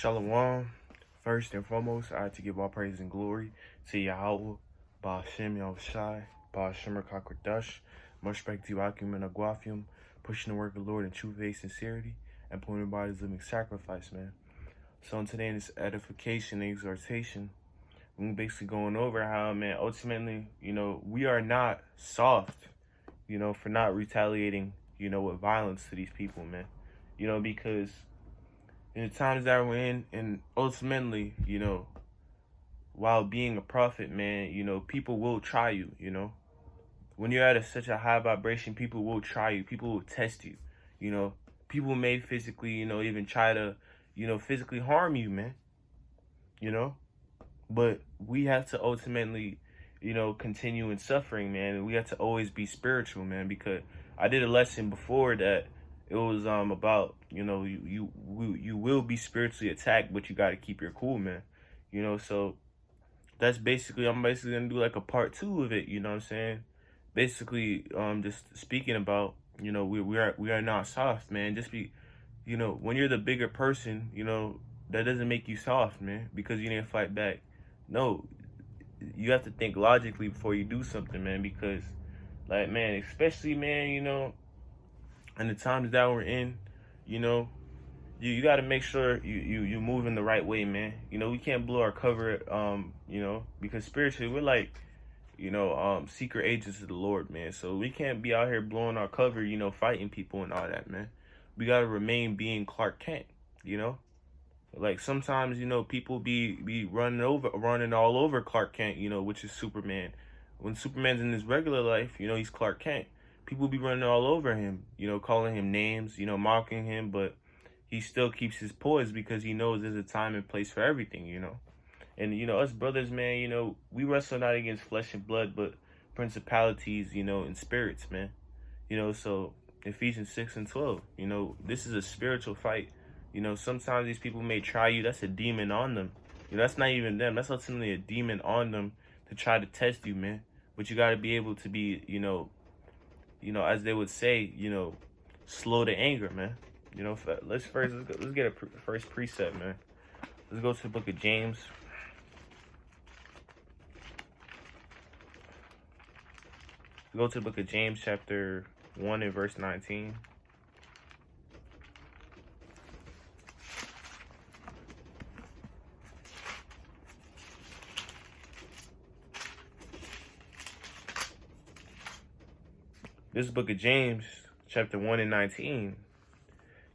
Shalom. First and foremost, I have to give all praise and glory to Yahweh, Ba'ashem Yahushai, Ba'ashem Rakakradash, much respect to Akim and Aguafium, pushing the work of the Lord in true faith, sincerity, and pointing bodies living sacrifice, man. So today in this edification and exhortation, we're basically going over how, man, ultimately, we are not soft, for not retaliating, with violence to these people, man. Because in the times that we're in, and ultimately, while being a prophet, man, people will try you, When you're at such a high vibration, people will try you. People will test you, People may physically, even try to, physically harm you, man, But we have to ultimately, continue in suffering, man. And we have to always be spiritual, man, because I did a lesson before that it was about, you will be spiritually attacked, but you got to keep your cool, man. So I'm basically gonna do like a part 2 of it, you know what I'm saying? Basically, just speaking about, we are not soft, man. Just be, when you're the bigger person, that doesn't make you soft, man, because you didn't fight back. No, you have to think logically before you do something, man, because, like, man, especially, man, in the times that we're in, you got to make sure you move in the right way, man. We can't blow our cover, because spiritually we're like, secret agents of the Lord, man. So we can't be out here blowing our cover, fighting people and all that, man. We got to remain being Clark Kent, Like sometimes, people be running all over Clark Kent, which is Superman. When Superman's in his regular life, he's Clark Kent. People be running all over him, calling him names, mocking him, but he still keeps his poise because he knows there's a time and place for everything, And, us brothers, man, we wrestle not against flesh and blood, but principalities, and spirits, man. So Ephesians 6:12, this is a spiritual fight. Sometimes these people may try you. That's a demon on them. That's not even them. That's ultimately a demon on them to try to test you, man. But you got to be able to be, as they would say, slow to anger, man. Let's get a first precept, man. Let's go to the book of James. Go to the book of James, chapter 1 and verse 19. This book of James, chapter 1 and 19.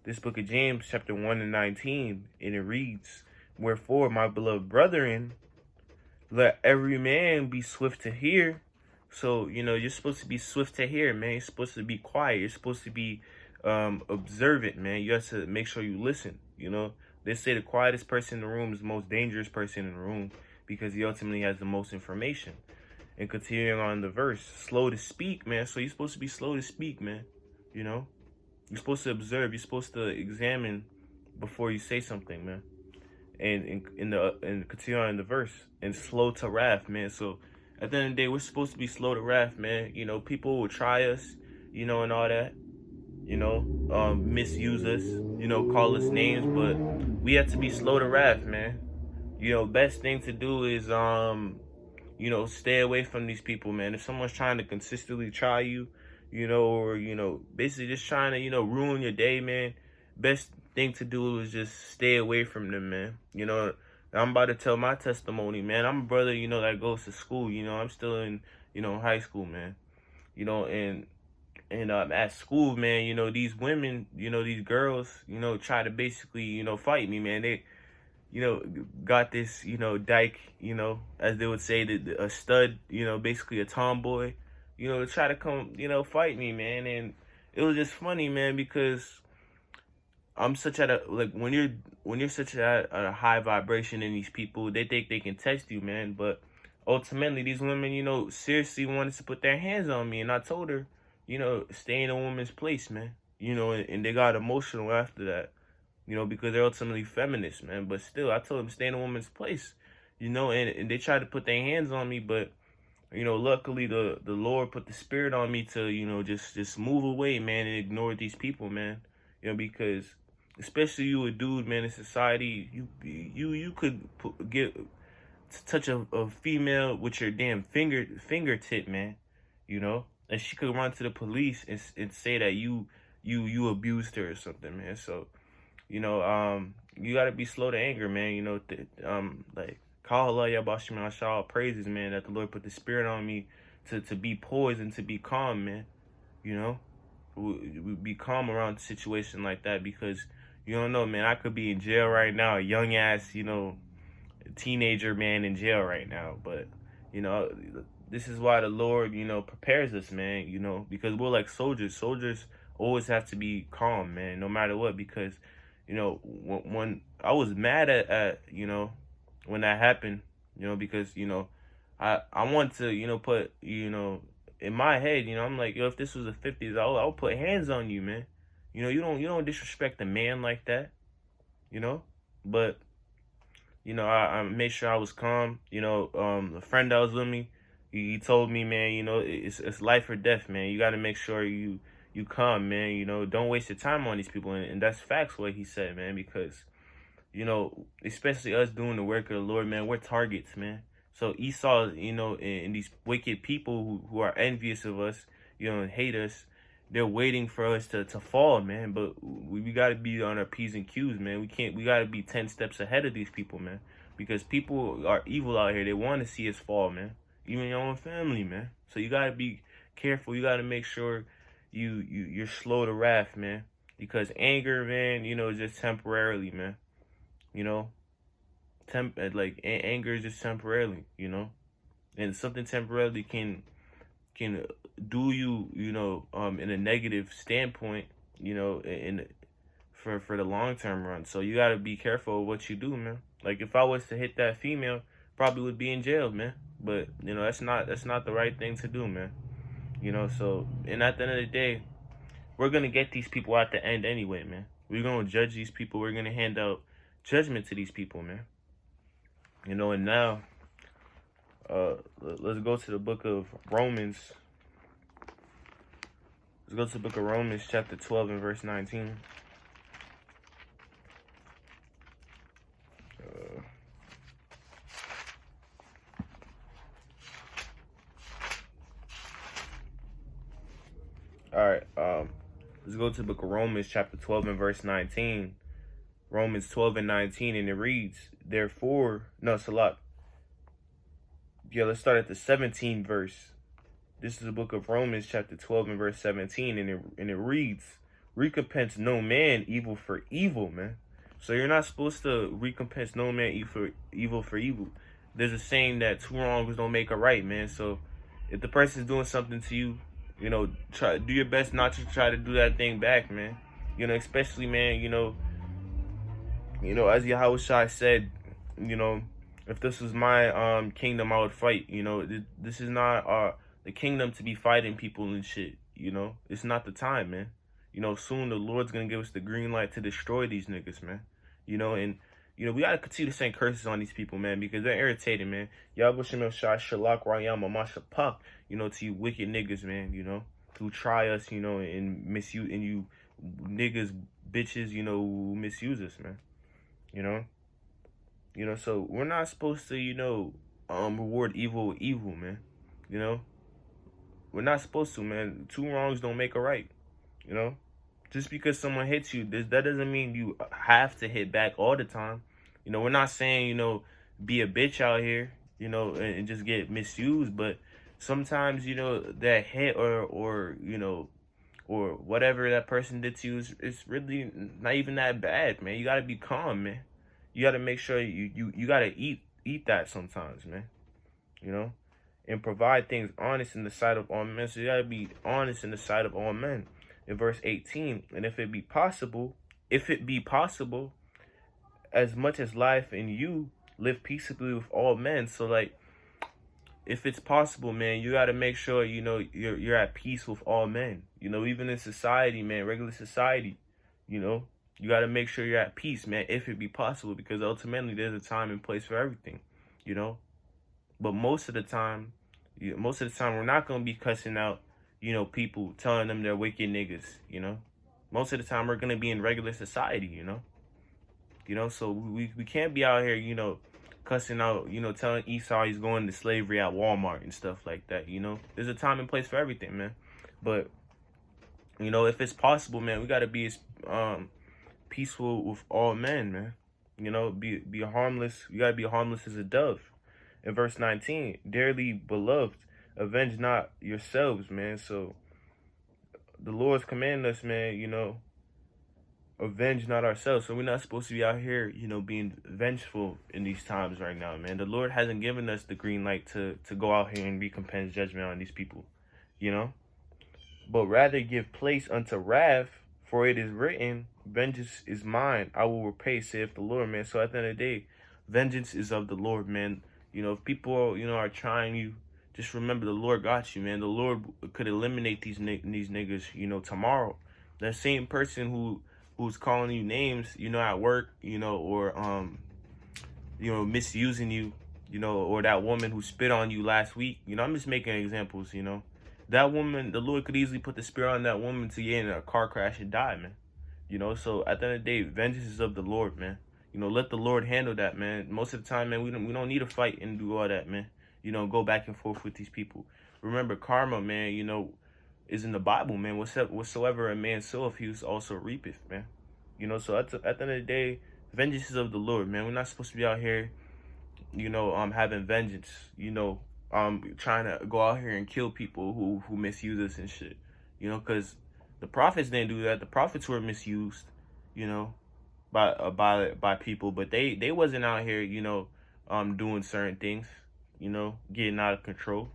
This book of James, chapter 1 and 19, and it reads, "Wherefore, my beloved brethren, let every man be swift to hear." So, you're supposed to be swift to hear, man. You're supposed to be quiet. You're supposed to be observant, man. You have to make sure you listen, They say the quietest person in the room is the most dangerous person in the room because he ultimately has the most information. And continuing on the verse, slow to speak, man. So you're supposed to be slow to speak, man. You're supposed to observe. You're supposed to examine before you say something, man. And continue on in the verse, and slow to wrath, man. So at the end of the day, we're supposed to be slow to wrath, man. People will try us, and all that. Misuse us, call us names, but we have to be slow to wrath, man. Best thing to do is stay away from these people, man. If someone's trying to consistently try you, or, basically just trying to, ruin your day, man, best thing to do is just stay away from them, man. I'm about to tell my testimony, man. I'm a brother, that goes to school, I'm still in, high school, man. And at school, man, these women, these girls, try to basically, fight me, man. They, got this, dyke, as they would say, a stud, basically a tomboy, to try to come, fight me, man. And it was just funny, man, because I'm such at a, like, when you're such at a high vibration in these people, they think they can test you, man. But ultimately, these women, seriously wanted to put their hands on me. And I told her, stay in a woman's place, man. And they got emotional after that. Because they're ultimately feminists, man. But still, I told them stay in a woman's place, and they tried to put their hands on me, but, luckily the Lord put the spirit on me to, just move away, man, and ignore these people, man. Because especially you a dude, man, in society, you could get touch a female with your damn fingertip, man. You know, and she could run to the police and say that you abused her or something, man. So you gotta be slow to anger, man. Like call Allah Yabashim Ashal praises, man, that the Lord put the spirit on me to be poised and to be calm, man. You know, we be calm around a situation like that because you don't know, man. I could be in jail right now, a young ass, teenager man in jail right now. But you know, this is why the Lord, prepares us, man. Because we're like soldiers. Soldiers always have to be calm, man, no matter what. Because when I was mad at when that happened, because I want to put in my head, I'm like, yo, if this was the 50s, I'll put hands on you, man. You don't disrespect a man like that, you know. But I made sure I was calm. The friend that was with me, he told me, man, it's life or death, man. You got to make sure you calm, man. Don't waste your time on these people, and that's facts what he said, man. Because especially us doing the work of the Lord, man, we're targets, man. So Esau, and these wicked people who are envious of us, and hate us, they're waiting for us to fall, man. But we got to be on our P's and Q's, man. We got to be 10 steps ahead of these people, man. Because people are evil out here. They want to see us fall, man. Even your own family, man. So you got to be careful. You got to make sure you're slow to wrath, man. Because anger, man, is just temporarily, man. Anger is just temporarily, and something temporarily can do you, in a negative standpoint, in for the long term run. So you gotta be careful of what you do, man. Like if I was to hit that female, probably would be in jail, man. But that's not the right thing to do, man. So and at the end of the day, we're gonna get these people at the end anyway, man. We're gonna judge these people. We're gonna hand out judgment to these people, man. And now, let's go to the book of Romans. Let's go to the book of Romans, chapter 12 and verse 19. All right, let's go to the book of Romans, chapter 12 and verse 19. Romans 12 and 19, and it reads, Salat. Yeah, let's start at the 17th verse. This is the book of Romans, chapter 12 and verse 17, and it reads, recompense no man evil for evil, man. So you're not supposed to recompense no man evil for evil. There's a saying that two wrongs don't make a right, man. So if the person's doing something to you, try do your best not to try to do that thing back, man. Especially, man, as Yahushua said, if this was my kingdom, I would fight. This is not the kingdom to be fighting people and shit. It's not the time, man. Soon the Lord's gonna give us the green light to destroy these niggas, man. And we gotta continue to send curses on these people, man, because they're irritating, man. Yahushua Shalak Rayam Amashapak, to you wicked niggas, man, who try us, and misuse, and you niggas, bitches, who misuse us, man. So we're not supposed to, reward evil with evil, man. We're not supposed to, man. Two wrongs don't make a right. Just because someone hits you, that doesn't mean you have to hit back all the time. We're not saying, be a bitch out here, and just get misused. But sometimes, that hit or whatever that person did to you is really not even that bad, man. You got to be calm, man. You got to make sure you got to eat that sometimes, man. And provide things honest in the sight of all men. So you got to be honest in the sight of all men. In verse 18, and if it be possible, as much as life in you, live peaceably with all men. So like, if it's possible, man, you got to make sure, you're at peace with all men. Even in society, man, regular society, you got to make sure you're at peace, man, if it be possible, because ultimately there's a time and place for everything, But most of the time, we're not going to be cussing out, people, telling them they're wicked niggas, Most of the time, we're gonna be in regular society, you know. So we can't be out here, cussing out, telling Esau he's going to slavery at Walmart and stuff like that. There's a time and place for everything, man. But if it's possible, man, we gotta be as peaceful with all men, man. Be harmless. You gotta be harmless as a dove. In verse 19, dearly beloved, avenge not yourselves, man. So the Lord's commanding us, man, avenge not ourselves. So we're not supposed to be out here, being vengeful in these times right now, man. The Lord hasn't given us the green light to go out here and recompense judgment on these people, but rather give place unto wrath, for it is written, vengeance is mine, I will repay, saith the Lord, man. So at the end of the day, vengeance is of the Lord, man. If people, are trying you, just remember the Lord got you, man. The Lord could eliminate these niggas, tomorrow. That same person who's calling you names, at work, or misusing you, or that woman who spit on you last week. I'm just making examples, That woman, the Lord could easily put the spirit on that woman to get in a car crash and die, man. So at the end of the day, vengeance is of the Lord, man. Let the Lord handle that, man. Most of the time, man, we don't need to fight and do all that, man. Go back and forth with these people. Remember, karma, man, is in the Bible, man. Whatsoever a man soweth, he also reapeth, man. So at the end of the day, vengeance is of the Lord, man. We're not supposed to be out here, having vengeance, trying to go out here and kill people who misuse us and shit, because the prophets didn't do that. The prophets were misused, by people, but they wasn't out here, doing certain things, getting out of control,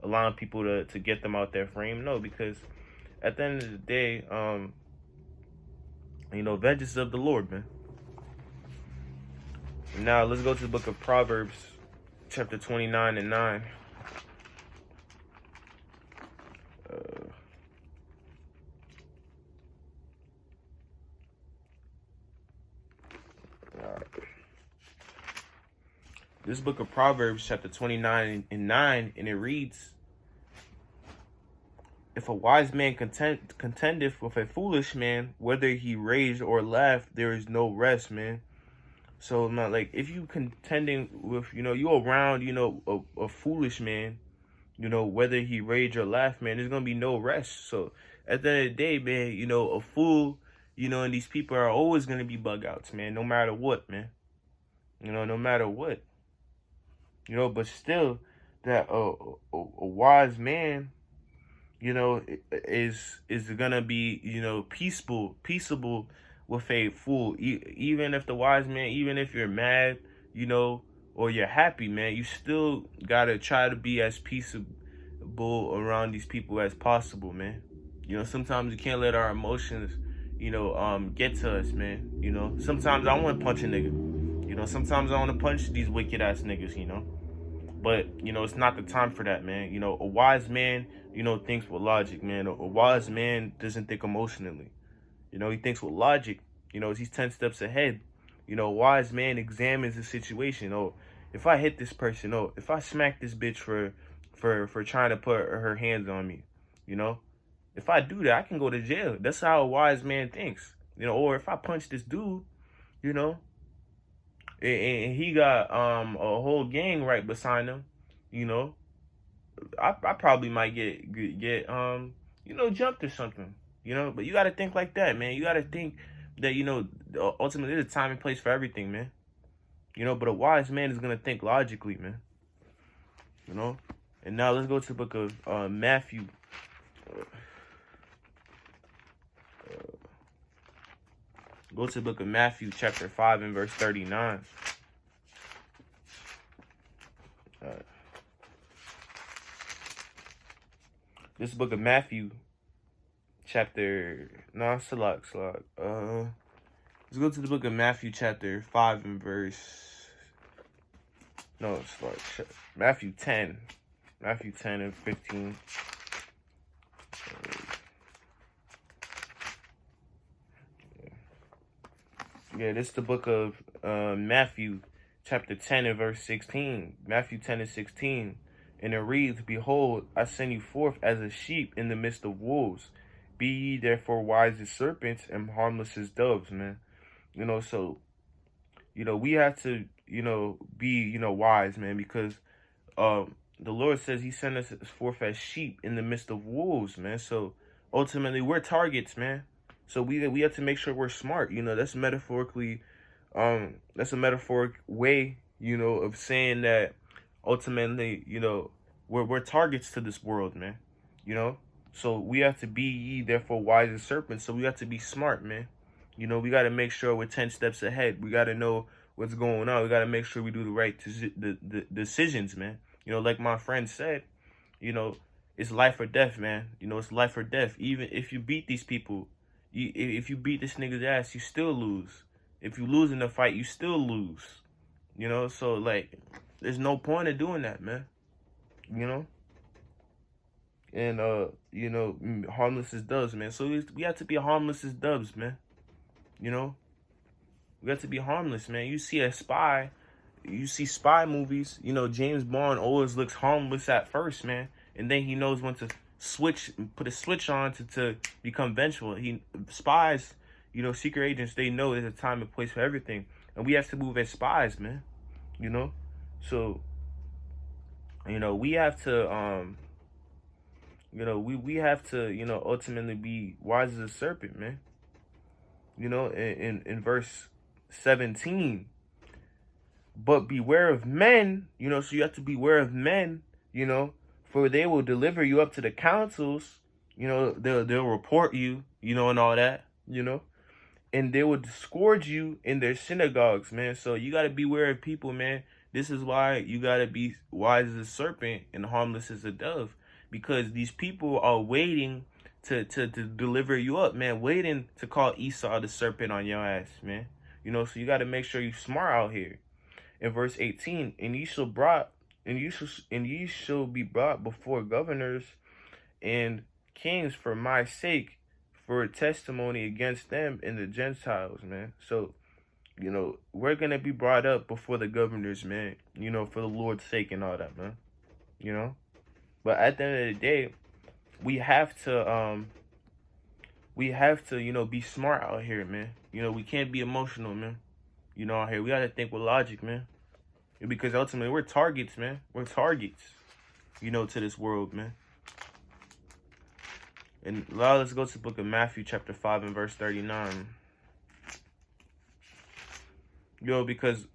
allowing people to get them out their frame. No, because at the end of the day, vengeance is of the Lord, man. Now let's go to the book of Proverbs, chapter 29 and 9. This book of Proverbs, chapter 29 and 9, and it reads, if a wise man contendeth with a foolish man, whether he rage or laugh, there is no rest, man. So, man, like, if you contending with, you around, a foolish man, whether he rage or laugh, man, there's going to be no rest. So, at the end of the day, man, a fool, and these people are always going to be bug outs, man, no matter what, man. No matter what. But still, that a wise man, is gonna be, peaceable with a fool. Even if the wise man, even if you're mad, or you're happy, man, you still gotta try to be as peaceable around these people as possible, man. Sometimes we can't let our emotions, get to us, man. Sometimes I want to punch a nigga. Sometimes I want to punch these wicked ass niggas, But, it's not the time for that, man. A wise man, thinks with logic, man. A wise man doesn't think emotionally. He thinks with logic. He's 10 steps ahead. A wise man examines the situation. Oh, if I hit this person, if I smack this bitch for trying to put her hands on me, if I do that, I can go to jail. That's how a wise man thinks. Or if I punch this dude, and he got a whole gang right beside him, I probably might get jumped or something, but you got to think like that, man. You got to think that ultimately there's a time and place for everything, man. But a wise man is gonna think logically, man. And now let's go to the book of Matthew. Go to the book of Matthew, chapter 5 and verse 39. This book of Matthew, chapter... No, Salak. Let's go to the book of Matthew, chapter 5 and verse... No, it's like Matthew 10. Matthew 10 and 15. Yeah, this is the book of Matthew, chapter 10 and verse 16. Matthew 10 and 16. And it reads, behold, I send you forth as a sheep in the midst of wolves. Be ye therefore wise as serpents and harmless as doves, man. So, we have to, be, wise, man, because the Lord says he sent us forth as sheep in the midst of wolves, man. So ultimately we're targets, man. So we have to make sure we're smart. That's metaphorically, that's a metaphoric way, of saying that ultimately, we're targets to this world, man. So we have to be ye therefore wise as serpents. So we have to be smart, man. We got to make sure we're 10 steps ahead. We got to know what's going on. We got to make sure we do the right the decisions, man. Like my friend said, it's life or death, man. It's life or death. Even if you beat these people, if you beat this nigga's ass, you still lose. If you lose in the fight, you still lose. So like, there's no point of doing that, man. And harmless as doves, man. So we have to be harmless as doves, man. We have to be harmless, man. You see spy movies, James Bond always looks harmless at first, man. And then he knows when to put a switch on to become vengeful. Spies, secret agents, they know there's a time and place for everything. And we have to move as spies, man. So, we have to, we have to, ultimately be wise as a serpent, man. In verse 17, but beware of men, so you have to beware of men, for they will deliver you up to the councils, they'll report you, and all that, and they will scourge you in their synagogues, man. So you got to beware of people, man. This is why you got to be wise as a serpent and harmless as a dove, because these people are waiting to deliver you up, man, waiting to call Esau the serpent on your ass, man. So you got to make sure you smart out here. In verse 18, and ye shall be brought before governors and kings for my sake, for a testimony against them and the Gentiles, man. So, we're gonna be brought up before the governors, man, for the Lord's sake and all that, man. But at the end of the day, we have to be smart out here, man. We can't be emotional, man. Out here we gotta think with logic, man. Because ultimately we're targets, man. We're targets, to this world, man. And now let's go to the book of Matthew, chapter 5 and verse 39. Because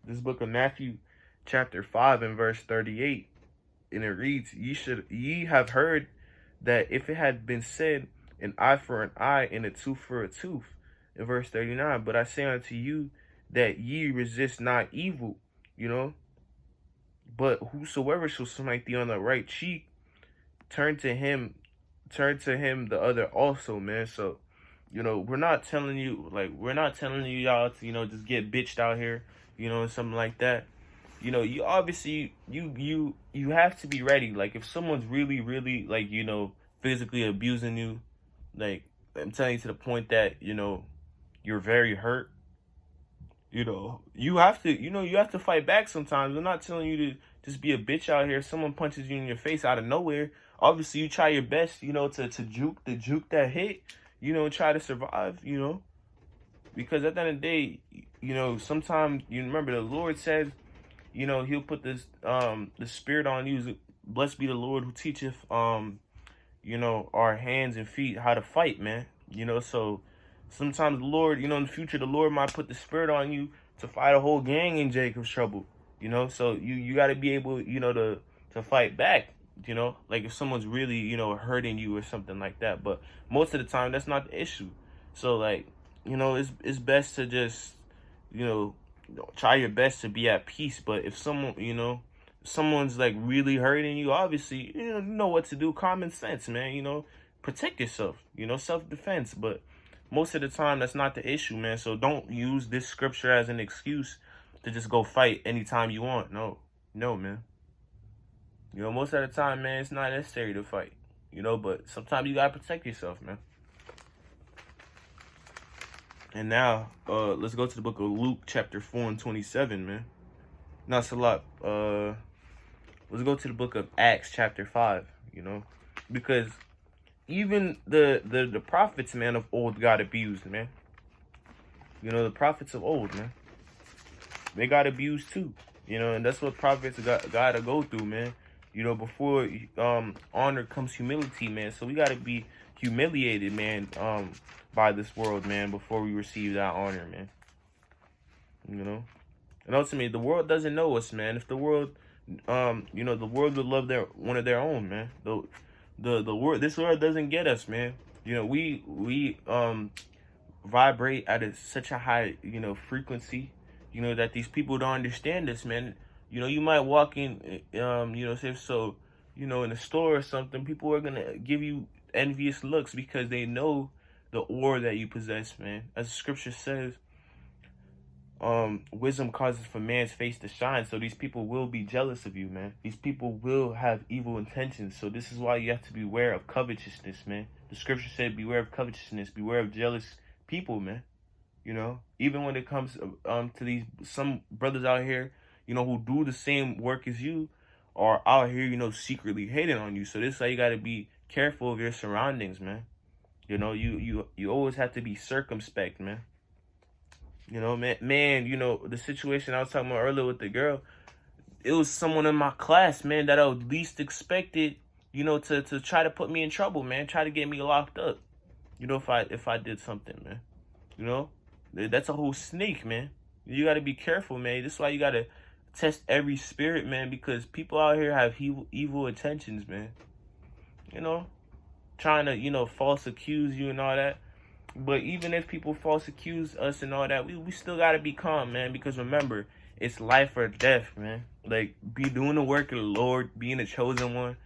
this book of Matthew, chapter 5 and verse 38, and it reads, ye have heard that if it had been said, an eye for an eye and a tooth for a tooth. In verse 39, but I say unto you that ye resist not evil, but whosoever shall smite thee on the right cheek, turn to him the other also, man. So, we're not telling you y'all to, just get bitched out here, and something like that. You obviously, you have to be ready. Like, if someone's really, really, like, physically abusing you, like, I'm telling you to the point that, you're very hurt, you have to fight back sometimes. I'm not telling you to just be a bitch out here. If someone punches you in your face out of nowhere, obviously you try your best, to juke that hit, and try to survive, because at the end of the day, sometimes you remember the Lord says, he'll put this the spirit on you. Blessed be the Lord who teacheth our hands and feet how to fight, man. So sometimes the Lord, in the future, the Lord might put the spirit on you to fight a whole gang in Jacob's trouble. So you got to be able, to fight back. Like if someone's really, hurting you or something like that. But most of the time, that's not the issue. So like, it's best to just, try your best to be at peace. But if someone's like really hurting you, obviously, you know what to do. Common sense, man. Protect yourself. Self-defense. But most of the time, that's not the issue, man. So don't use this scripture as an excuse to just go fight anytime you want. No, man. Most of the time, man, it's not necessary to fight. But sometimes you gotta protect yourself, man. And now, let's go to the book of Luke, chapter 4 and 27, man. Not a lot. Let's go to the book of Acts, chapter 5, because Even the prophets, man, of old got abused, man. You know, the prophets of old, man, they got abused too. You know, and that's what prophets got to go through, man. You know, before honor comes humility, man. So we got to be humiliated, man, by this world, man, before we receive that honor, man. You know, and ultimately, the world doesn't know us, man. If the world, you know, the world would love one of their own, man. The world, this world doesn't get us, man. You know, we vibrate at such a high, you know, frequency, you know, that these people don't understand this, man. You know, you might walk in, you know, say so, you know, in a store or something, people are gonna give you envious looks because they know the aura that you possess, man. As the scripture says, wisdom causes for man's face to shine. So these people will be jealous of you, man. These people will have evil intentions. So this is why you have to beware of covetousness, man. The scripture said, beware of covetousness, beware of jealous people, man. You know, even when it comes to these some brothers out here, you know, who do the same work as you, are out here, you know, secretly hating on you. So this is why you got to be careful of your surroundings, man. You know, you always have to be circumspect, man. You know, man, you know, the situation I was talking about earlier with the girl, it was someone in my class, man, that I would least expected, you know, to try to put me in trouble, man, try to get me locked up. You know, if I did something, man. You know, that's a whole snake, man. You got to be careful, man. This is why you got to test every spirit, man, because people out here have evil intentions, man. You know, trying to, you know, false accuse you and all that. But even if people false accuse us and all that, we still got to be calm, man, because remember, it's life or death, man. Like, be doing the work of the Lord, being a chosen one,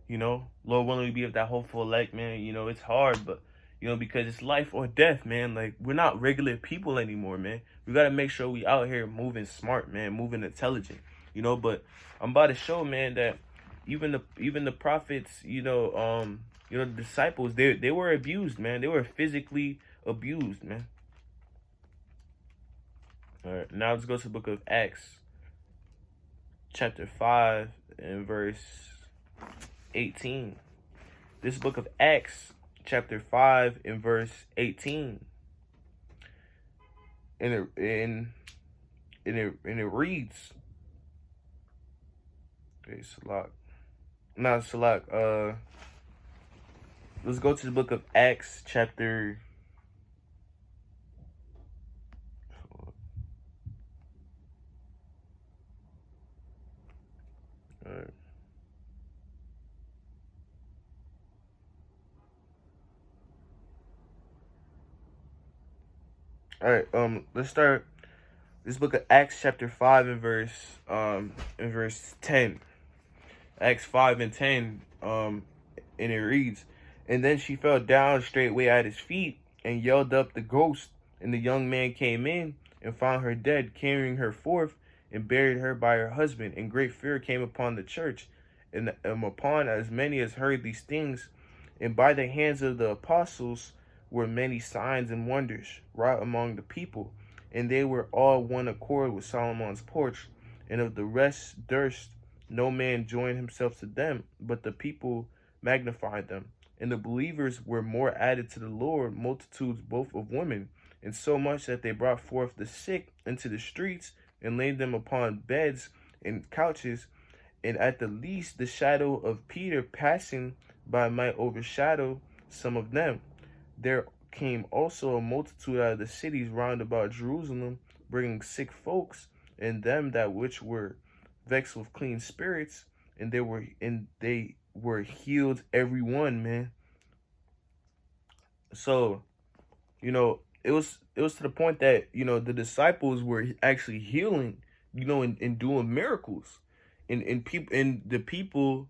you know, Lord willing to be of that hopeful elect, man. You know, it's hard, but, you know, because it's life or death, man. Like, we're not regular people anymore, man. We got to make sure we out here moving smart, man, moving intelligent, you know. But I'm about to show, man, that even the prophets, you know, the disciples, they were abused, man. They were physically abused, man. All right, now let's go to the book of Acts, chapter 5 and verse 18. This book of Acts, chapter 5 and verse 18. And it reads, okay, Salak, let's go to the book of Acts, chapter. All right, let's start this book of Acts, chapter 5 and verse 10. Acts 5 and 10, and it reads, and then she fell down straightway at his feet and yelled up the ghost. And the young man came in and found her dead, carrying her forth and buried her by her husband. And great fear came upon the church and upon as many as heard these things. And by the hands of the apostles were many signs and wonders wrought among the people. And they were all one accord with Solomon's porch. And of the rest durst no man join himself to them, but the people magnified them. And the believers were more added to the Lord, multitudes both of women, and so much that they brought forth the sick into the streets and laid them upon beds and couches. And at the least the shadow of Peter passing by might overshadow some of them. There came also a multitude out of the cities round about Jerusalem, bringing sick folks, and them that which were vexed with clean spirits, and they were healed every one, man. So, you know, it was to the point that, you know, the disciples were actually healing, you know, and doing miracles. And the people,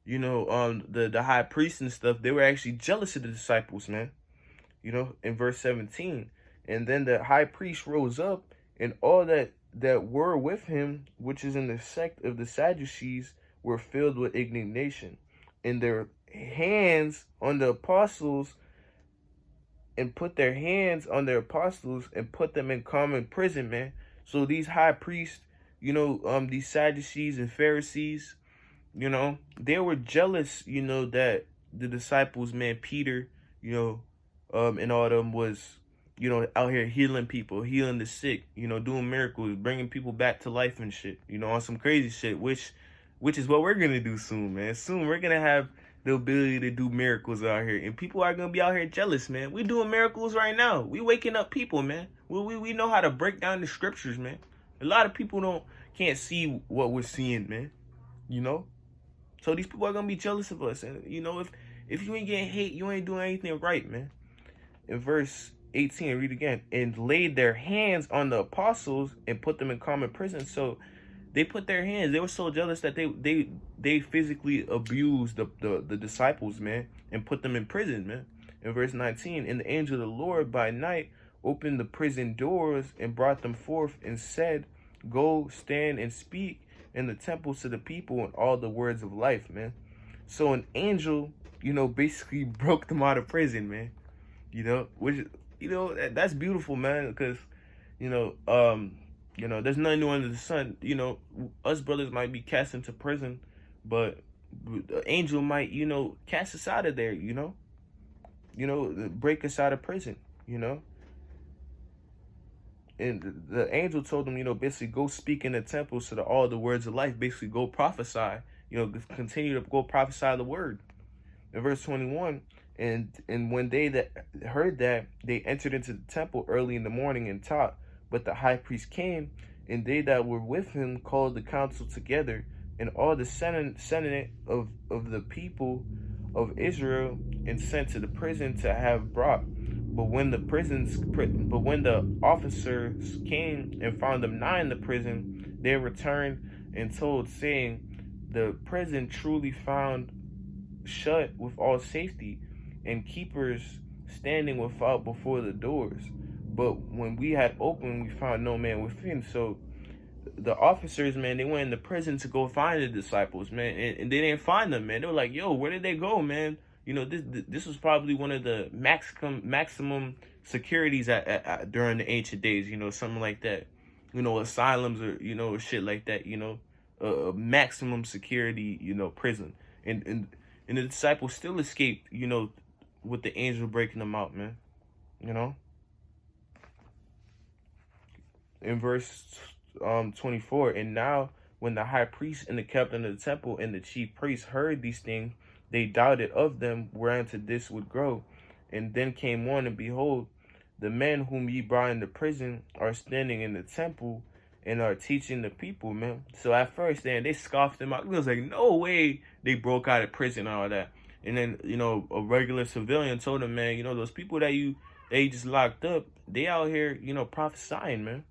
you know, the high priests and stuff, they were actually jealous of the disciples, man. You know, in verse 17. And then the high priest rose up, and all that were with him, which is in the sect of the Sadducees, were filled with indignation, and their hands on the apostles, and put their hands on their apostles and put them in common prison, man. So these high priests, you know, these Sadducees and Pharisees, you know, they were jealous, you know, that the disciples, man, Peter, and all them was, out here healing people, healing the sick, doing miracles, bringing people back to life and shit, on some crazy shit, which is what we're gonna do soon, man. Soon we're gonna have the ability to do miracles out here, and people are gonna be out here jealous, man. We doing miracles right now. We waking up people, man. We know how to break down the scriptures, man. A lot of people can't see what we're seeing, man. So these people are gonna be jealous of us, and if you ain't getting hate, you ain't doing anything right, man. In verse 18, read again. And laid their hands on the apostles and put them in common prison. So they put their hands. They were so jealous that they physically abused the disciples, man, and put them in prison, man. In verse 19, and the angel of the Lord by night opened the prison doors and brought them forth and said, go stand and speak in the temples to the people and all the words of life, man. So an angel, basically broke them out of prison, man. Which, that's beautiful, man, because, there's nothing new under the sun. Us brothers might be cast into prison, but the angel might, cast us out of there, break us out of prison, And the angel told them, basically go speak in the temples to all the words of life, basically go prophesy, continue to go prophesy the word. In verse 21, and when they that heard that, they entered into the temple early in the morning and taught. But the high priest came, and they that were with him called the council together, and all the senate of the people of Israel, and sent to the prison to have brought. But when the officers came and found them not in the prison, they returned and told, saying, the prison truly found shut with all safety, and keepers standing without before the doors. But when we had opened, we found no man within. So the officers, man, they went in the prison to go find the disciples, man, and they didn't find them, man. They were like, yo, where did they go, man? This was probably one of the maximum securities at during the ancient days, something like that. Asylums or shit like that, maximum security, prison. And the disciples still escaped, with the angel breaking them out, man. In verse 24, and now when the high priest and the captain of the temple and the chief priests heard these things, they doubted of them whereunto this would grow. And then came one, and behold, the men whom ye brought into prison are standing in the temple and are teaching the people, man. So at first, then they scoffed them out. It was like, no way they broke out of prison and all that. And then, a regular civilian told them, man, those people that you just locked up, they out here, prophesying, man.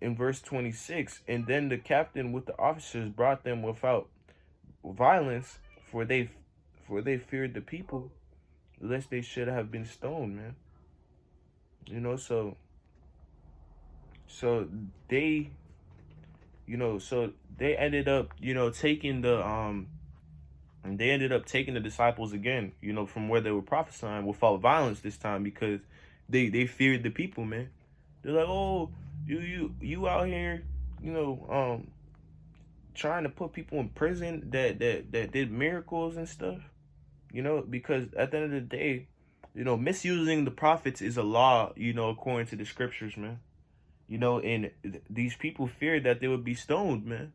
In verse 26, and then the captain with the officers brought them without violence, for they feared the people, lest they should have been stoned, man. So they, so they ended up, taking the disciples again, from where they were prophesying without violence this time, because they feared the people, man. They're like, oh, you out here, trying to put people in prison that did miracles and stuff, because at the end of the day, misusing the prophets is a law, according to the scriptures, man. And these people feared that they would be stoned, man.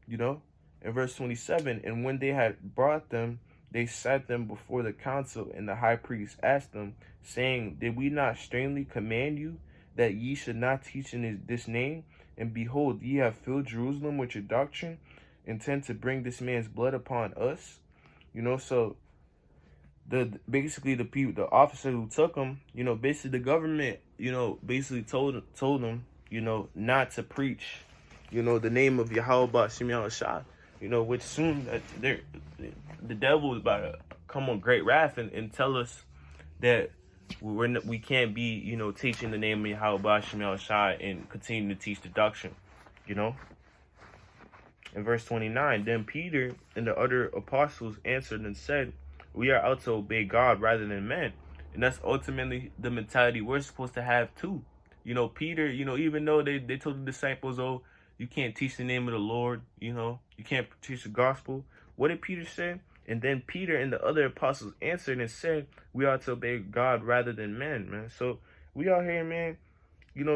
In verse 27, and when they had brought them, they sat them before the council, and the high priest asked them, saying, did we not sternly command you that ye should not teach in this name? And behold, ye have filled Jerusalem with your doctrine, intend to bring this man's blood upon us. So basically the officer who took him, basically the government, basically told them, not to preach, the name of Yahweh Shemiah Shah, which soon the devil is about to come on great wrath and tell us that we can't be, teaching the name of Yahweh Shemiah Shah and continue to teach the doctrine, In verse 29, then Peter and the other apostles answered and said, we are out to obey God rather than men. And that's ultimately the mentality we're supposed to have too. Peter, even though they told the disciples, oh, you can't teach the name of the Lord, you can't teach the gospel. What did Peter say? And then Peter and the other apostles answered and said, we ought to obey God rather than men, man. So we out here, man,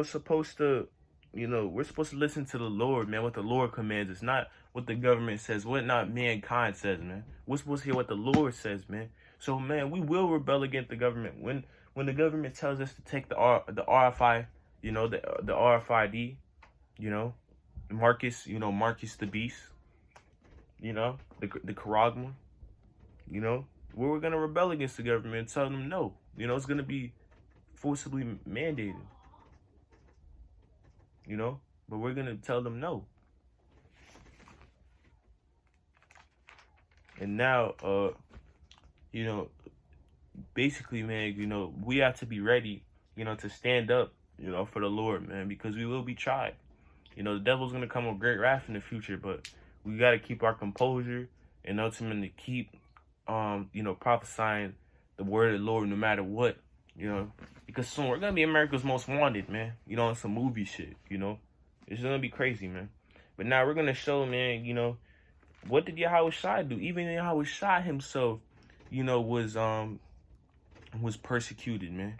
supposed to, we're supposed to listen to the Lord, man, what the Lord commands us, not what the government says, what not mankind says, man. We're supposed to hear what the Lord says, man. So, man, we will rebel against the government. When the government tells us to take the RFI, the RFID, Marcus, Marcus the Beast, the Charagma, we're going to rebel against the government and tell them no. It's going to be forcibly mandated, but we're going to tell them no. And now, basically, man, we have to be ready, to stand up, for the Lord, man, because we will be tried. The devil's going to come with great wrath in the future, but we got to keep our composure and ultimately keep, prophesying the word of the Lord no matter what, because soon we're going to be America's Most Wanted, man, on some movie shit, It's going to be crazy, man. But now we're going to show, man, what did Yahushua do? Even Yahushua himself, was persecuted, man.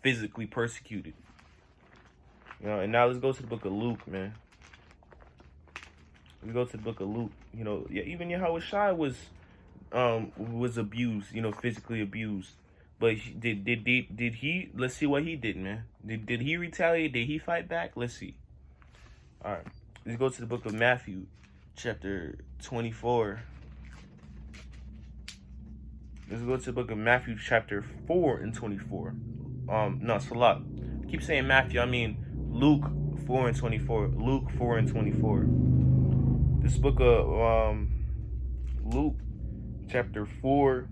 Physically persecuted. And now let's go to the book of Luke, man. Let's go to the book of Luke. Even Yahushua was abused, physically abused. But did he? Let's see what he did, man. Did he retaliate? Did he fight back? Let's see. All right. Let's go to the book of Matthew, chapter 24. Let's go to the book of Matthew, chapter 4 and 24. No, Salat. I keep saying Matthew, I mean Luke 4 and 24. Luke 4 and 24. This book of Luke, chapter 4,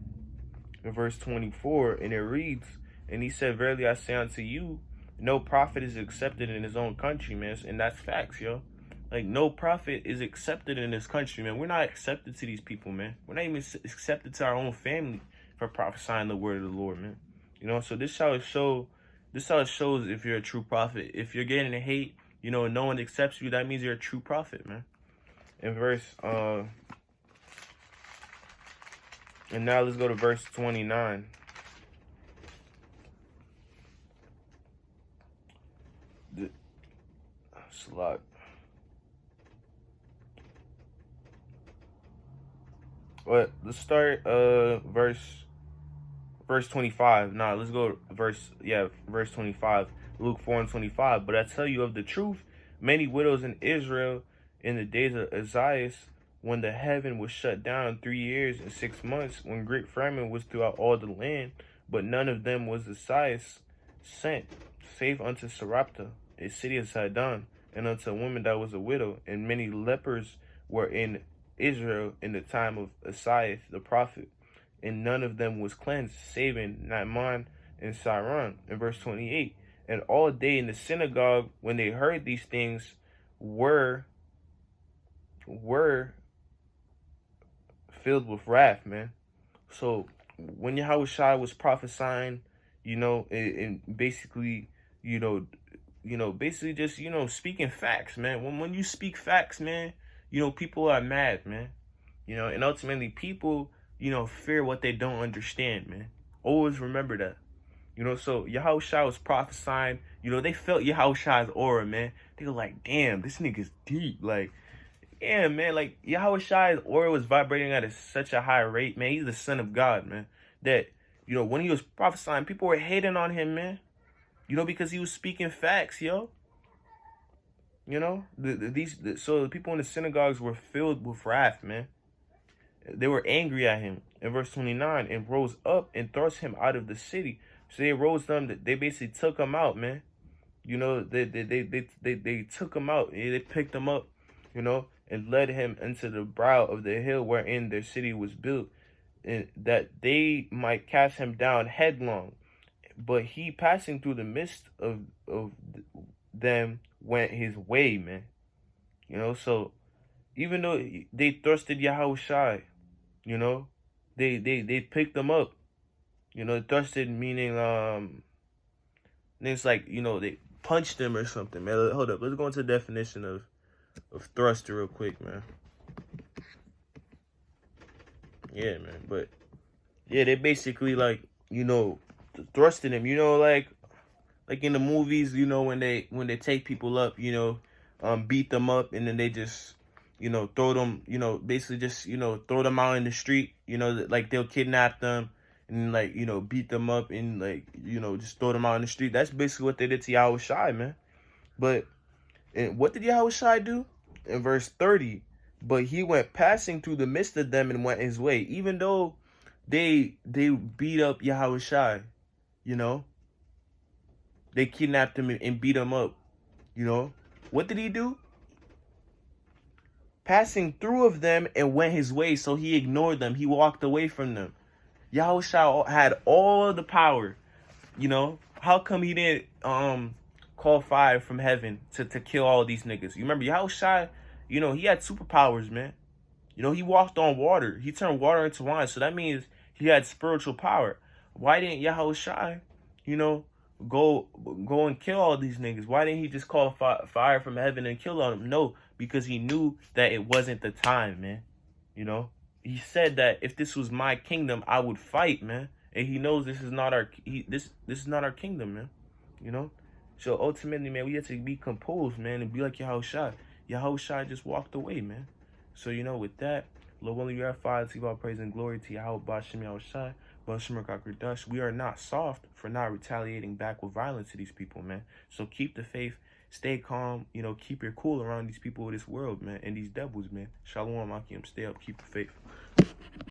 and verse 24, and it reads, and he said, verily I say unto you, no prophet is accepted in his own country, man. And that's facts, yo. Like, no prophet is accepted in this country, man. We're not accepted to these people, man. We're not even accepted to our own family for prophesying the word of the Lord, man. So this how it shows if you're a true prophet. If you're getting hate, and no one accepts you, that means you're a true prophet, man. In verse, and now let's go to verse 29. Slot. But let's start verse 25. Nah, let's go verse 25. Luke 4 and 25. But I tell you of the truth, many widows in Israel in the days of Isaiah, when the heaven was shut down 3 years and 6 months, when great famine was throughout all the land, but none of them was Isaiah sent, save unto Sarepta, a city of Sidon, and unto a woman that was a widow, and many lepers were in Israel in the time of Isaiah the prophet, and none of them was cleansed, saving Naaman and Syrian. In verse 28, and all day in the synagogue, when they heard these things, were filled with wrath, man. So when Yahushua was prophesying, and basically, basically just, speaking facts, man. When you speak facts, man, people are mad, man. And ultimately people, fear what they don't understand, man. Always remember that. So Yahushua was prophesying, they felt Yahushua's aura, man. They were like, damn, this nigga's deep. Like, yeah, man, like Yahushua's aura was vibrating at such a high rate, man. He's the Son of God, man. That, when he was prophesying, people were hating on him, man. Because he was speaking facts, yo. So the people in the synagogues were filled with wrath, man. They were angry at him. In verse 29, and rose up and thrust him out of the city. So they rose them. They basically took him out, man. They took him out. They picked him up, and led him into the brow of the hill wherein their city was built, and that they might cast him down headlong. But he, passing through the midst of them, went his way, man. So even though they thrusted Yahushua, they picked them up. Thrusted meaning it's like, they punched them or something, man. Hold up, let's go into the definition of thruster real quick, man. Yeah, man. But yeah, they basically like, you know, thrusting him. You know, like in the movies, you know, when they take people up, you know, beat them up, and then they just, you know, throw them, you know, basically just, you know, throw them out in the street. You know, like they'll kidnap them and like, you know, beat them up and like, you know, just throw them out in the street. That's basically what they did to Yahweh Shai, man. But and what did Yahweh Shai do? In verse 30, but he went passing through the midst of them and went his way, even though they beat up Yahweh Shai, you know, they kidnapped him and beat him up, you know. What did he do? Passing through of them and went his way, so he ignored them. He walked away from them. Yahweh Shai had all the power, you know. How come he didn't call fire from heaven to kill all these niggas? You remember Yahweh Shai, you know, he had superpowers, man. You know, he walked on water. He turned water into wine. So that means he had spiritual power. Why didn't Yahweh Shai, you know, go and kill all these niggas? Why didn't he just call fire from heaven and kill all them? No, because he knew that it wasn't the time, man. You know, he said that if this was my kingdom, I would fight, man. And he knows this is not this is not our kingdom, man. You know, so ultimately, man, we have to be composed, man, and be like Yahweh Shai. Yahweh Shai just walked away, man. So, you know, with that, Lord willing, we are five to give all praise and glory to Yahweh Bashem Yahweh Shai, Bashem Dash. We are not soft for not retaliating back with violence to these people, man. So keep the faith, stay calm, you know, keep your cool around these people of this world, man, and these devils, man. Shalom, Akim, stay up, keep the faith.